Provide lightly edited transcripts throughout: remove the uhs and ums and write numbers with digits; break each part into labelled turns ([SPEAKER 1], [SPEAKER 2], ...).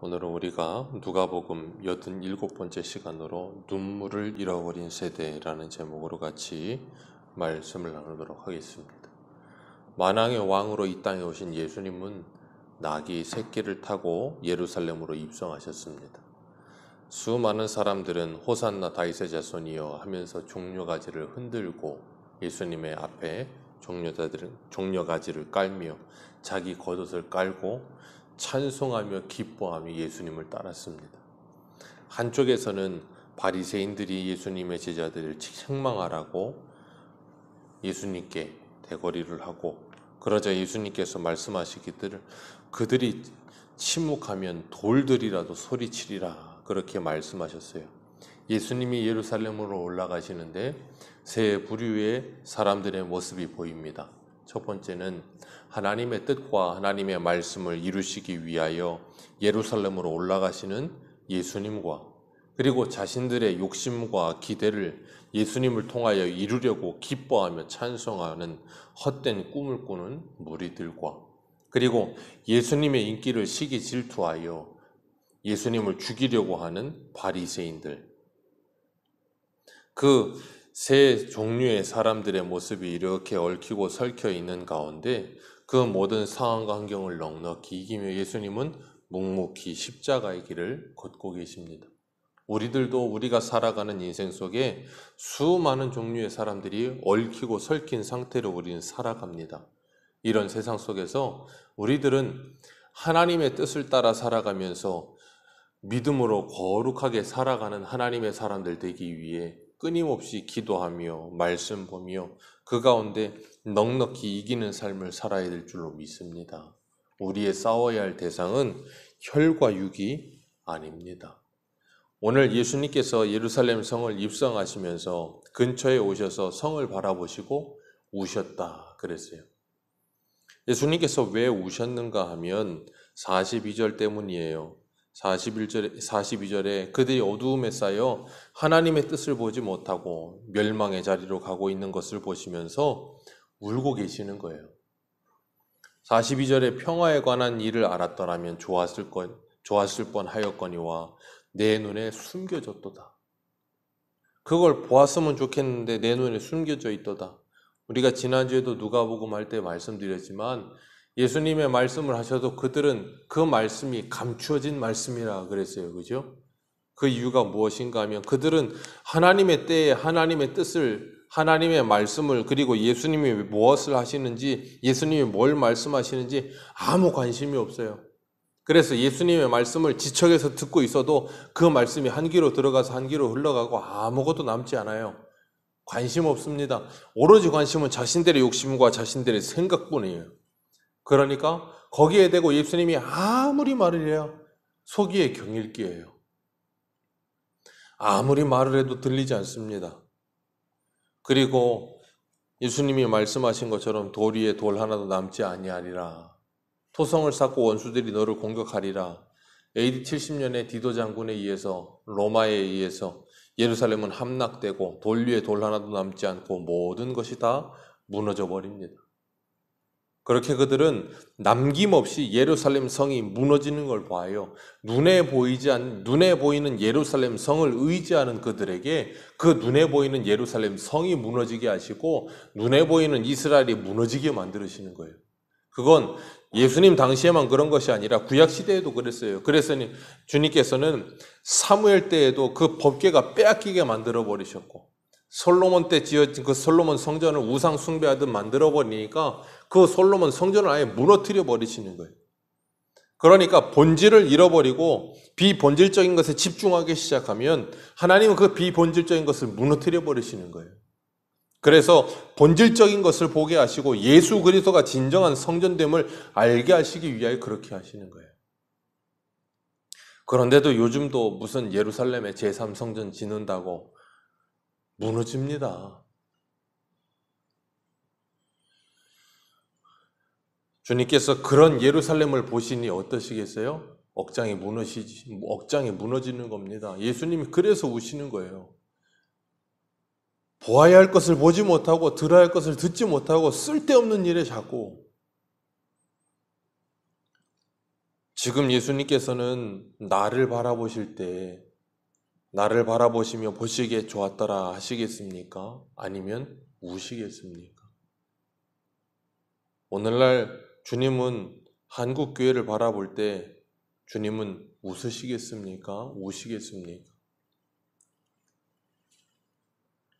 [SPEAKER 1] 오늘은 우리가 누가복음 87번째 시간으로 눈물을 잃어버린 세대라는 제목으로 같이 말씀을 나누도록 하겠습니다. 만왕의 왕으로 이 땅에 오신 예수님은 나귀 새끼를 타고 예루살렘으로 입성하셨습니다. 수많은 사람들은 호산나 다윗의 자손이여 하면서 종려가지를 흔들고 예수님의 앞에 종려가지를 깔며 자기 겉옷을 깔고 찬송하며 기뻐하며 예수님을 따랐습니다. 한쪽에서는 바리새인들이 예수님의 제자들을 책망하라고 예수님께 대거리를 하고, 그러자 예수님께서 말씀하시기를 그들이 침묵하면 돌들이라도 소리치리라 그렇게 말씀하셨어요. 예수님이 예루살렘으로 올라가시는데 세 부류의 사람들의 모습이 보입니다. 첫 번째는 하나님의 뜻과 하나님의 말씀을 이루시기 위하여 예루살렘으로 올라가시는 예수님과, 그리고 자신들의 욕심과 기대를 예수님을 통하여 이루려고 기뻐하며 찬송하는 헛된 꿈을 꾸는 무리들과, 그리고 예수님의 인기를 시기 질투하여 예수님을 죽이려고 하는 바리새인들, 그 세 종류의 사람들의 모습이 이렇게 얽히고 설켜 있는 가운데 그 모든 상황과 환경을 넉넉히 이기며 예수님은 묵묵히 십자가의 길을 걷고 계십니다. 우리들도 우리가 살아가는 인생 속에 수많은 종류의 사람들이 얽히고 설킨 상태로 우리는 살아갑니다. 이런 세상 속에서 우리들은 하나님의 뜻을 따라 살아가면서 믿음으로 거룩하게 살아가는 하나님의 사람들 되기 위해 끊임없이 기도하며 말씀 보며 그 가운데 넉넉히 이기는 삶을 살아야 될 줄로 믿습니다. 우리의 싸워야 할 대상은 혈과 육이 아닙니다. 오늘 예수님께서 예루살렘 성을 입성하시면서 근처에 오셔서 성을 바라보시고 우셨다 그랬어요. 예수님께서 왜 우셨는가 하면 42절 때문이에요. 42절에 그들이 어두움에 쌓여 하나님의 뜻을 보지 못하고 멸망의 자리로 가고 있는 것을 보시면서 울고 계시는 거예요. 42절에 평화에 관한 일을 알았더라면 좋았을 뻔하였거니와 내 눈에 숨겨졌도다. 그걸 보았으면 좋겠는데 내 눈에 숨겨져 있도다. 우리가 지난주에도 누가복음 할 때 말씀드렸지만 예수님의 말씀을 하셔도 그들은 그 말씀이 감추어진 말씀이라 그랬어요. 그죠? 그 이유가 무엇인가 하면 그들은 하나님의 때에 하나님의 뜻을, 하나님의 말씀을, 그리고 예수님이 무엇을 하시는지, 예수님이 뭘 말씀하시는지 아무 관심이 없어요. 그래서 예수님의 말씀을 지척에서 듣고 있어도 그 말씀이 한 귀로 들어가서 한 귀로 흘러가고 아무것도 남지 않아요. 관심 없습니다. 오로지 관심은 자신들의 욕심과 자신들의 생각뿐이에요. 그러니까 거기에 대고 예수님이 아무리 말을 해야 속이의 경일기예요. 아무리 말을 해도 들리지 않습니다. 그리고 예수님이 말씀하신 것처럼 돌 위에 돌 하나도 남지 아니하리라. 토성을 쌓고 원수들이 너를 공격하리라. AD 70년에 디도 장군에 의해서, 로마에 의해서 예루살렘은 함락되고 돌 위에 돌 하나도 남지 않고 모든 것이 다 무너져 버립니다. 그렇게 그들은 남김없이 예루살렘 성이 무너지는 걸 봐요. 눈에 보이는 예루살렘 성을 의지하는 그들에게 그 눈에 보이는 예루살렘 성이 무너지게 하시고 눈에 보이는 이스라엘이 무너지게 만드시는 거예요. 그건 예수님 당시에만 그런 것이 아니라 구약 시대에도 그랬어요. 그래서 주님께서는 사무엘 때에도 그 법궤가 빼앗기게 만들어 버리셨고, 솔로몬 때 지어진 그 솔로몬 성전을 우상 숭배하듯 만들어 버리니까 그 솔로몬 성전을 아예 무너뜨려 버리시는 거예요. 그러니까 본질을 잃어버리고 비본질적인 것에 집중하기 시작하면 하나님은 그 비본질적인 것을 무너뜨려 버리시는 거예요. 그래서 본질적인 것을 보게 하시고 예수 그리스도가 진정한 성전됨을 알게 하시기 위하여 그렇게 하시는 거예요. 그런데도 요즘도 무슨 예루살렘에 제3성전 짓는다고 무너집니다. 주님께서 그런 예루살렘을 보시니 어떠시겠어요? 억장이 무너지는 겁니다. 예수님이 그래서 우시는 거예요. 보아야 할 것을 보지 못하고 들어야 할 것을 듣지 못하고 쓸데없는 일에 자꾸 지금 예수님께서는 나를 바라보실 때 나를 바라보시며 보시기에 좋았더라 하시겠습니까? 아니면 우시겠습니까? 오늘날 주님은 한국 교회를 바라볼 때 주님은 웃으시겠습니까? 우시겠습니까?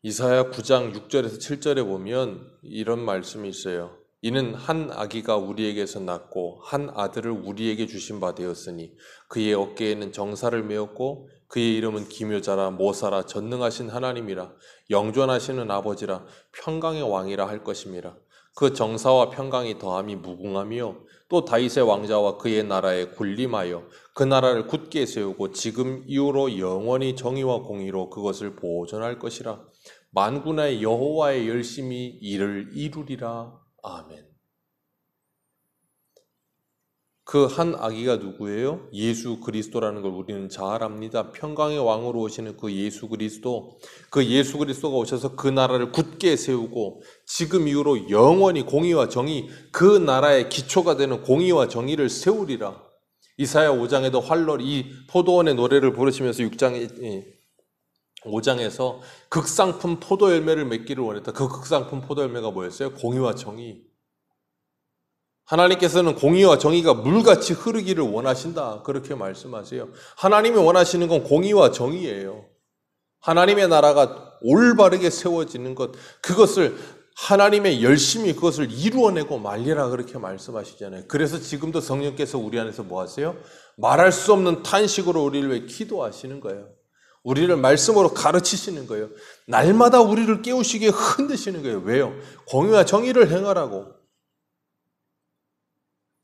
[SPEAKER 1] 이사야 9장 6절에서 7절에 보면 이런 말씀이 있어요. 이는 한 아기가 우리에게서 낳고 한 아들을 우리에게 주신 바 되었으니 그의 어깨에는 정사를 메었고 그의 이름은 기묘자라 모사라 전능하신 하나님이라 영존하시는 아버지라 평강의 왕이라 할 것임이라. 그 정사와 평강이 더함이 무궁하며 또 다윗의 왕자와 그의 나라에 군림하여 그 나라를 굳게 세우고 지금 이후로 영원히 정의와 공의로 그것을 보존할 것이라. 만군의 여호와의 열심히 이를 이루리라. 아멘. 그 한 아기가 누구예요? 예수 그리스도라는 걸 우리는 잘 압니다. 평강의 왕으로 오시는 그 예수 그리스도가 오셔서 그 나라를 굳게 세우고 지금 이후로 영원히 공의와 정의, 그 나라의 기초가 되는 공의와 정의를 세우리라. 이사야 5장에도 활로리 이 포도원의 노래를 부르시면서 5장에서 극상품 포도 열매를 맺기를 원했다. 그 극상품 포도 열매가 뭐였어요? 공의와 정의. 하나님께서는 공의와 정의가 물같이 흐르기를 원하신다. 그렇게 말씀하세요. 하나님이 원하시는 건 공의와 정의예요. 하나님의 나라가 올바르게 세워지는 것, 그것을 하나님의 열심히 그것을 이루어내고 말리라 그렇게 말씀하시잖아요. 그래서 지금도 성령께서 우리 안에서 뭐 하세요? 말할 수 없는 탄식으로 우리를 위해 기도하시는 거예요. 우리를 말씀으로 가르치시는 거예요. 날마다 우리를 깨우시기에 흔드시는 거예요. 왜요? 공의와 정의를 행하라고.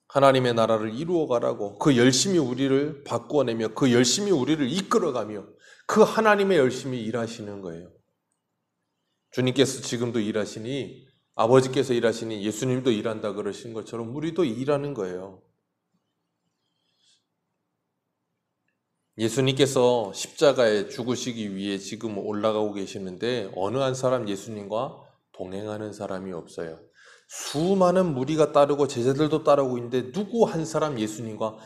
[SPEAKER 1] 하나님의 나라를 이루어가라고. 그 열심히 우리를 바꾸어내며 그 열심히 우리를 이끌어가며 그 하나님의 열심히 일하시는 거예요. 주님께서 지금도 일하시니 아버지께서 일하시니 예수님도 일한다 그러신 것처럼 우리도 일하는 거예요. 예수님께서 십자가에 죽으시기 위해 지금 올라가고 계시는데 어느 한 사람 예수님과 동행하는 사람이 없어요. 수많은 무리가 따르고 제자들도 따르고 있는데 누구 한 사람 예수님과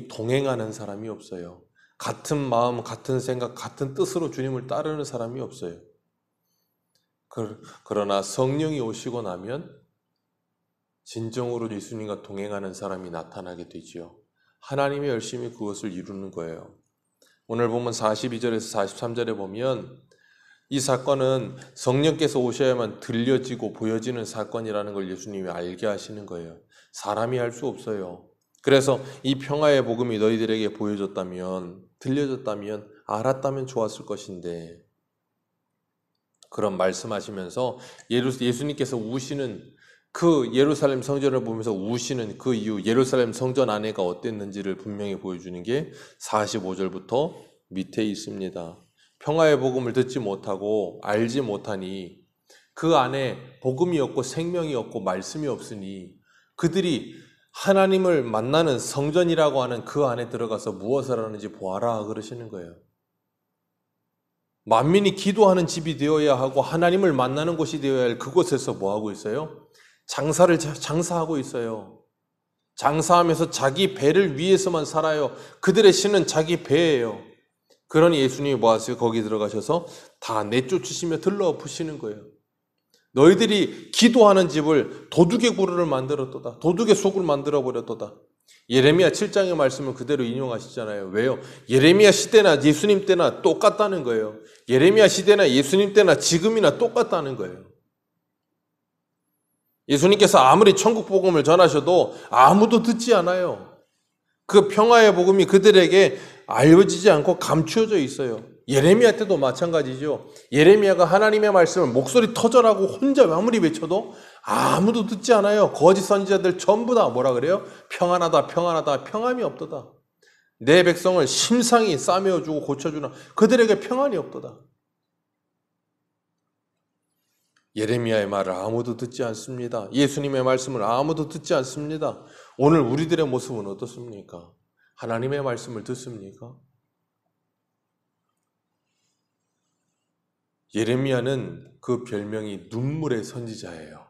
[SPEAKER 1] 동행하는 사람이 없어요. 같은 마음, 같은 생각, 같은 뜻으로 주님을 따르는 사람이 없어요. 그러나 성령이 오시고 나면 진정으로 예수님과 동행하는 사람이 나타나게 되지요. 하나님의 열심히 그것을 이루는 거예요. 오늘 보면 42절에서 43절에 보면 이 사건은 성령께서 오셔야만 들려지고 보여지는 사건이라는 걸 예수님이 알게 하시는 거예요. 사람이 할 수 없어요. 그래서 이 평화의 복음이 너희들에게 보여졌다면, 들려졌다면, 알았다면 좋았을 것인데 그런 말씀하시면서 예수님께서 우시는 그 예루살렘 성전을 보면서 우시는 그 이유, 예루살렘 성전 안에가 어땠는지를 분명히 보여주는 게 45절부터 밑에 있습니다. 평화의 복음을 듣지 못하고 알지 못하니 그 안에 복음이 없고 생명이 없고 말씀이 없으니 그들이 하나님을 만나는 성전이라고 하는 그 안에 들어가서 무엇을 하는지 보아라 그러시는 거예요. 만민이 기도하는 집이 되어야 하고 하나님을 만나는 곳이 되어야 할 그곳에서 뭐 하고 있어요? 장사하고 있어요. 장사하면서 자기 배를 위해서만 살아요. 그들의 신은 자기 배예요. 그러니 예수님이 뭐 하세요? 거기 들어가셔서 다 내쫓으시며 들러엎으시는 거예요. 너희들이 기도하는 집을 도둑의 구루를 만들었도다. 도둑의 속을 만들어버렸도다. 예레미야 7장의 말씀을 그대로 인용하시잖아요. 왜요? 예레미야 시대나 예수님 때나 똑같다는 거예요. 예레미야 시대나 예수님 때나 지금이나 똑같다는 거예요. 예수님께서 아무리 천국 복음을 전하셔도 아무도 듣지 않아요. 그 평화의 복음이 그들에게 알려지지 않고 감추어져 있어요. 예레미야 때도 마찬가지죠. 예레미야가 하나님의 말씀을 목소리 터져라고 혼자 아무리 외쳐도 아무도 듣지 않아요. 거짓 선지자들 전부 다 뭐라 그래요? 평안하다, 평안하다, 평안이 없도다. 내 백성을 심상히 싸매어주고 고쳐주나 그들에게 평안이 없도다. 예레미야의 말을 아무도 듣지 않습니다. 예수님의 말씀을 아무도 듣지 않습니다. 오늘 우리들의 모습은 어떻습니까? 하나님의 말씀을 듣습니까? 예레미야는 그 별명이 눈물의 선지자예요.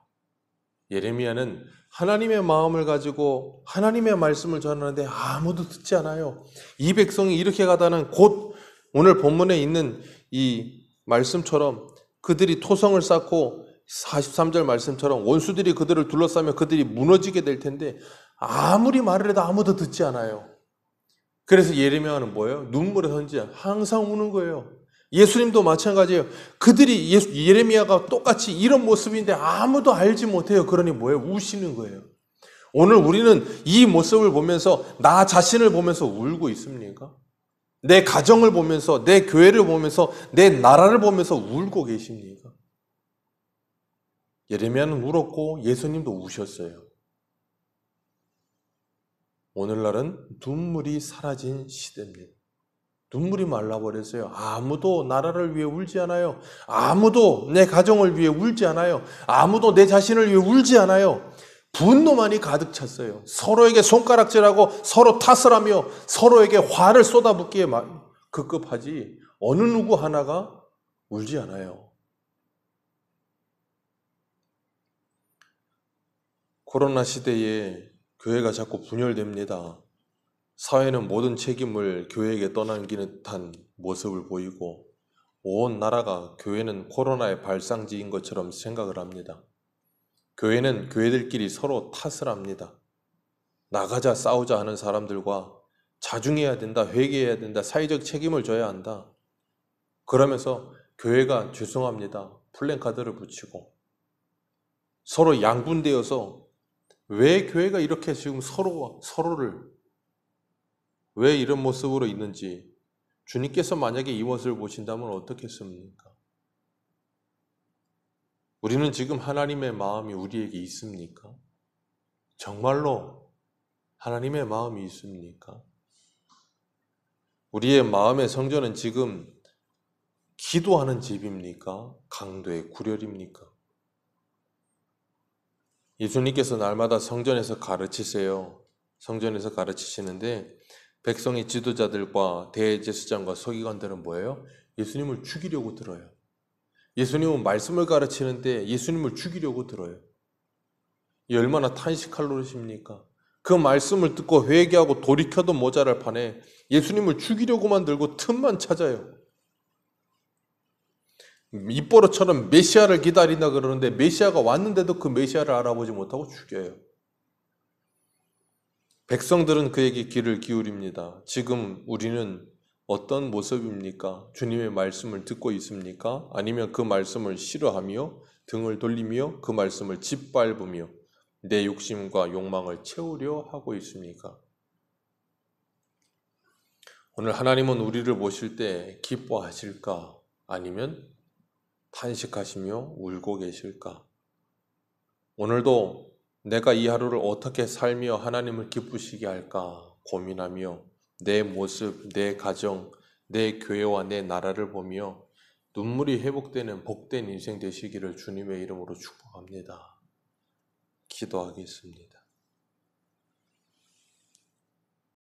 [SPEAKER 1] 예레미야는 하나님의 마음을 가지고 하나님의 말씀을 전하는데 아무도 듣지 않아요. 이 백성이 이렇게 가다는 곧 오늘 본문에 있는 이 말씀처럼 그들이 토성을 쌓고 43절 말씀처럼 원수들이 그들을 둘러싸면 그들이 무너지게 될 텐데 아무리 말을 해도 아무도 듣지 않아요. 그래서 예레미야는 뭐예요? 눈물의 선지자, 항상 우는 거예요. 예수님도 마찬가지예요. 그들이 예레미야가 똑같이 이런 모습인데 아무도 알지 못해요. 그러니 뭐예요? 우시는 거예요. 오늘 우리는 이 모습을 보면서 나 자신을 보면서 울고 있습니까? 내 가정을 보면서, 내 교회를 보면서, 내 나라를 보면서 울고 계십니까? 예레미야는 울었고 예수님도 우셨어요. 오늘날은 눈물이 사라진 시대입니다. 눈물이 말라버렸어요. 아무도 나라를 위해 울지 않아요. 아무도 내 가정을 위해 울지 않아요. 아무도 내 자신을 위해 울지 않아요. 분노만이 가득 찼어요. 서로에게 손가락질하고 서로 탓을 하며 서로에게 화를 쏟아붓기에 급급하지 어느 누구 하나가 울지 않아요. 코로나 시대에 교회가 자꾸 분열됩니다. 사회는 모든 책임을 교회에게 떠넘기는 듯한 모습을 보이고 온 나라가 교회는 코로나의 발상지인 것처럼 생각을 합니다. 교회는 교회들끼리 서로 탓을 합니다. 나가자 싸우자 하는 사람들과 자중해야 된다, 회개해야 된다, 사회적 책임을 져야 한다. 그러면서 교회가 죄송합니다, 플랜카드를 붙이고 서로 양분되어서 왜 교회가 이렇게 지금 서로를 왜 이런 모습으로 있는지 주님께서 만약에 이 모습을 보신다면 어떻겠습니까? 우리는 지금 하나님의 마음이 우리에게 있습니까? 정말로 하나님의 마음이 있습니까? 우리의 마음의 성전은 지금 기도하는 집입니까? 강도의 구렬입니까? 예수님께서 날마다 성전에서 가르치세요. 성전에서 가르치시는데 백성의 지도자들과 대제사장과 서기관들은 뭐예요? 예수님을 죽이려고 들어요. 예수님은 말씀을 가르치는데 예수님을 죽이려고 들어요. 이 얼마나 탄식할 노릇입니까? 그 말씀을 듣고 회개하고 돌이켜도 모자랄 판에 예수님을 죽이려고만 들고 틈만 찾아요. 입버릇처럼 메시아를 기다린다 그러는데 메시아가 왔는데도 그 메시아를 알아보지 못하고 죽여요. 백성들은 그에게 귀를 기울입니다. 지금 우리는 어떤 모습입니까? 주님의 말씀을 듣고 있습니까? 아니면 그 말씀을 싫어하며 등을 돌리며 그 말씀을 짓밟으며 내 욕심과 욕망을 채우려 하고 있습니까? 오늘 하나님은 우리를 보실 때 기뻐하실까? 아니면 탄식하시며 울고 계실까? 오늘도 내가 이 하루를 어떻게 살며 하나님을 기쁘시게 할까 고민하며 내 모습, 내 가정, 내 교회와 내 나라를 보며 눈물이 회복되는 복된 인생 되시기를 주님의 이름으로 축복합니다. 기도하겠습니다.